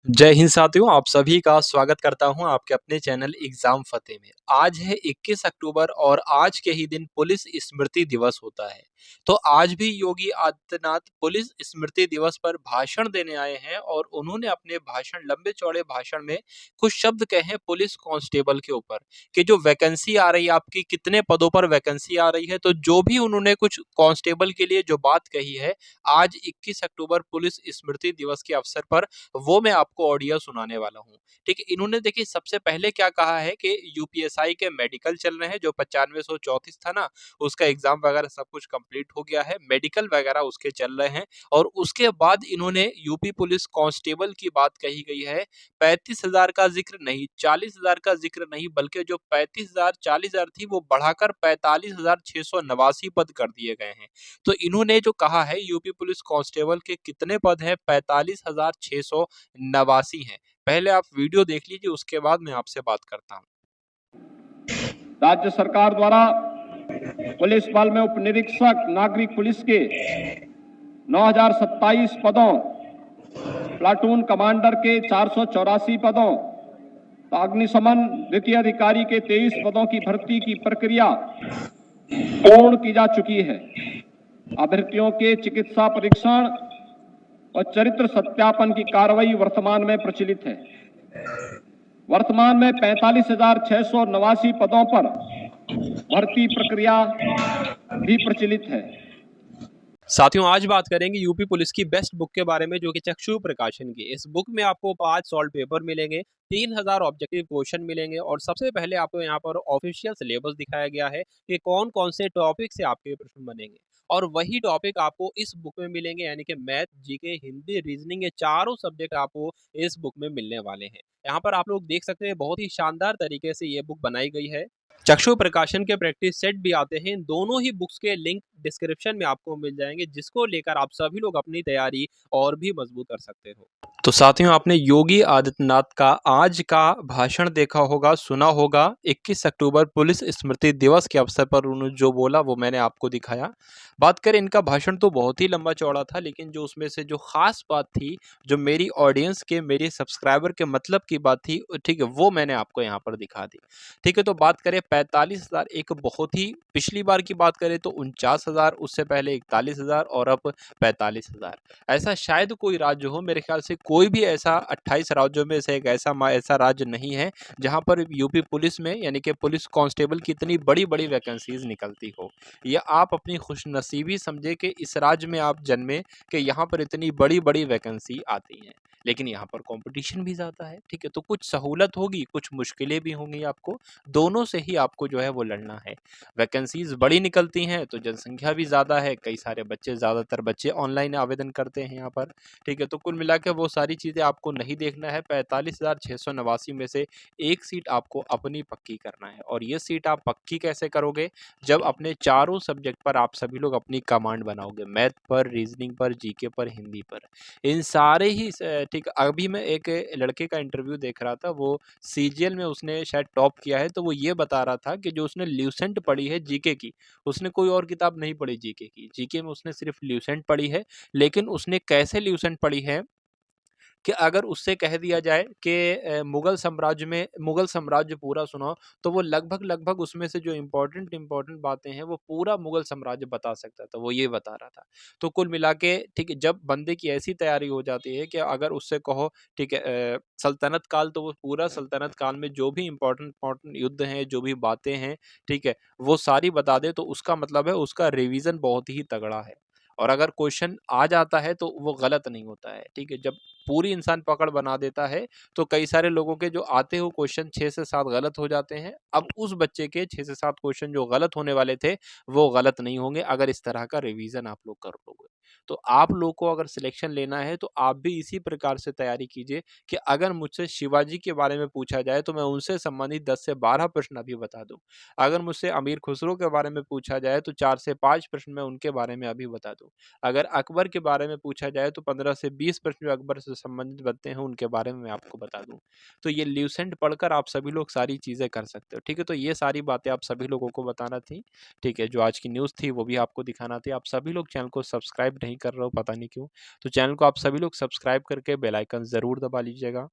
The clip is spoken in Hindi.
जय हिंद साथियों, आप सभी का स्वागत करता हूं आपके अपने चैनल एग्जाम फतेह में। आज है 21 अक्टूबर और आज के ही दिन पुलिस स्मृति दिवस होता है। तो आज भी योगी आदित्यनाथ पुलिस स्मृति दिवस पर भाषण देने आए हैं और उन्होंने अपने भाषण लंबे चौड़े भाषण में कुछ शब्द कहे हैं पुलिस कांस्टेबल के ऊपर कि जो वैकेंसी आ रही है आपकी कितने पदों पर वैकेंसी आ रही है। तो जो भी उन्होंने कुछ कांस्टेबल के लिए जो बात कही है आज 21 अक्टूबर पुलिस स्मृति दिवस के अवसर पर, वो मैं आपको ऑडियो सुनाने वाला हूँ। ठीक है, इन्होंने देखिए सबसे पहले क्या कहा है कि यूपीएसआई के मेडिकल चल रहे हैं, जो 9534 था ना, उसका एग्जाम वगैरह सब कुछ कंप्लीट हो गया है, मेडिकल वगैरह उसके चल रहे हैं। और उसके बाद इन्होंने यूपी पुलिस कांस्टेबल की बात कही गई है। 35,000 का जिक्र नहीं, 40,000 का जिक्र नहीं, बल्कि जो 35,000 40,000 थी वो बढ़ाकर 45,689 पद कर दिए गए हैं। तो इन्होंने जो कहा है यूपी पुलिस कांस्टेबल के कितने पद हैं, 45,689 हैं। पहले आप वीडियो देख लीजिए, उसके बाद मैं आपसे बात करता हूँ। राज्य सरकार द्वारा पुलिस बल में उप निरीक्षक नागरिक पुलिस के 9,027 पदों, प्लाटून कमांडर के 484 पदों, तो अग्निशमन द्वितीय अधिकारी के 23 पदों की भर्ती की प्रक्रिया पूर्ण की जा चुकी है। अभ्यर्थियों के चिकित्सा परीक्षण और चरित्र सत्यापन की कार्रवाई वर्तमान में प्रचलित है। वर्तमान में 45,689 पदों पर भर्ती प्रक्रिया भी प्रचलित है। साथियों, आज बात करेंगे यूपी पुलिस की बेस्ट बुक के बारे में, जो कि चक्षु प्रकाशन की। इस बुक में आपको 5 सॉल्व पेपर मिलेंगे, 3000 ऑब्जेक्टिव क्वेश्चन मिलेंगे और सबसे पहले आपको यहाँ पर ऑफिशियल सिलेबस दिखाया गया है कि कौन कौन से टॉपिक से आपके प्रश्न बनेंगे। और वही टॉपिक आपको इस बुक में मिलेंगे, यानी कि मैथ, जीके, हिंदी, रीजनिंग, ये चारों सब्जेक्ट आपको इस बुक में मिलने वाले हैं। यहाँ पर आप लोग देख सकते हैं बहुत ही शानदार तरीके से ये बुक बनाई गई है। चक्षु प्रकाशन के प्रैक्टिस सेट भी आते हैं। इन दोनों ही बुक्स के लिंक डिस्क्रिप्शन में आपको मिल जाएंगे, जिसको लेकर आप सभी लोग अपनी तैयारी और भी मजबूत कर सकते हो। तो साथियों, आपने योगी आदित्यनाथ का आज का भाषण देखा होगा, सुना होगा। 21 अक्टूबर पुलिस स्मृति दिवस के अवसर पर उन्होंने जो बोला वो मैंने आपको दिखाया। बात करें, इनका भाषण तो बहुत ही लंबा चौड़ा था, लेकिन जो उसमें से जो खास बात थी, जो मेरी ऑडियंस के, मेरे सब्सक्राइबर के मतलब की बात थी, ठीक है, वो मैंने आपको यहाँ पर दिखा दी। ठीक है, तो बात करें 45,000, एक बहुत ही, पिछली बार की बात करें तो 49,000, उससे पहले 41,000 और अब 45,000। ऐसा शायद कोई राज्य हो, मेरे ख्याल से कोई भी ऐसा 28 राज्यों में से एक ऐसा राज्य नहीं है जहां पर यूपी पुलिस में, यानी कि पुलिस कांस्टेबल की इतनी बड़ी बड़ी वैकेंसीज निकलती हो। ये आप अपनी खुशनसीबी समझे कि इस राज्य में आप जन्मे कि यहाँ पर इतनी बड़ी बड़ी वैकेंसी आती हैं। लेकिन यहाँ पर कंपटीशन भी ज़्यादा है। ठीक है, तो कुछ सहूलत होगी, कुछ मुश्किलें भी होंगी आपको, दोनों से ही आपको जो है वो लड़ना है। वैकेंसीज बड़ी निकलती हैं तो जनसंख्या भी ज़्यादा है, कई सारे बच्चे, ज़्यादातर बच्चे ऑनलाइन आवेदन करते हैं यहाँ पर। ठीक है, तो कुल मिला के वो सारी चीज़ें आपको नहीं देखना है। 45,689 में से एक सीट आपको अपनी पक्की करना है। और ये सीट आप पक्की कैसे करोगे? जब अपने चारों सब्जेक्ट पर आप सभी लोग अपनी कमांड बनाओगे, मैथ पर, रीजनिंग पर, जीके पर, हिंदी पर, इन सारे ही ठीक। अभी मैं एक लड़के का इंटरव्यू देख रहा था, वो सीजीएल में उसने शायद टॉप किया है, तो वो ये बता रहा था कि जो उसने ल्यूसेंट पढ़ी है जीके की, उसने कोई और किताब नहीं पढ़ी जीके की, जीके में उसने सिर्फ ल्यूसेंट पढ़ी है। लेकिन उसने कैसे ल्यूसेंट पढ़ी है कि अगर उससे कह दिया जाए कि मुगल साम्राज्य पूरा सुनाओ, तो वो लगभग लगभग उसमें से जो इम्पोर्टेंट इम्पोर्टेंट बातें हैं वो पूरा मुगल साम्राज्य बता सकता था, वो ये बता रहा था। तो कुल मिला के ठीक है, जब बंदे की ऐसी तैयारी हो जाती है कि अगर उससे कहो ठीक है सल्तनत काल, तो वो पूरा सल्तनत काल में जो भी इम्पोर्टेंट इम्पोर्टेंट युद्ध हैं, जो भी बातें हैं, ठीक है, वो सारी बता दे, तो उसका मतलब है उसका रिवीजन बहुत ही तगड़ा है। और अगर क्वेश्चन आ जाता है तो वो गलत नहीं होता है। ठीक है, जब पूरी इंसान पकड़ बना देता है तो कई सारे लोगों के जो आते हो क्वेश्चन 6 से 7 गलत हो जाते हैं। अब उस बच्चे के 6 से 7 क्वेश्चन जो गलत होने वाले थे वो गलत नहीं होंगे अगर इस तरह का रिवीजन आप लोग कर लोगे। तो आप लोग को अगर सिलेक्शन लेना है तो आप भी इसी प्रकार से तैयारी कीजिए कि अगर मुझसे शिवाजी के बारे में पूछा जाए तो मैं उनसे संबंधित 10 से 12 प्रश्न अभी बता दूं। अगर मुझसे अमीर खुसरो के बारे में पूछा जाए तो 4 से 5 प्रश्न मैं उनके बारे में अभी बता दूं। अगर अकबर के बारे में पूछा जाए तो 15 से 20 प्रश्न जो अकबर से संबंधित बनते हैं उनके बारे में मैं आपको बता दूँ। तो ये ल्यूसेंट पढ़कर आप सभी लोग सारी चीज़ें कर सकते हो, ठीक है? तो ये सारी बातें आप सभी लोगों को बताना थी, ठीक है? जो आज की न्यूज़ थी वो भी आपको दिखाना थी। आप सभी लोग चैनल को सब्सक्राइब नहीं कर रहे हो, पता नहीं क्यों? तो चैनल को आप सभी लोग सब्सक्राइब करके बेल आइकन ज़रूर दबा लीजिएगा।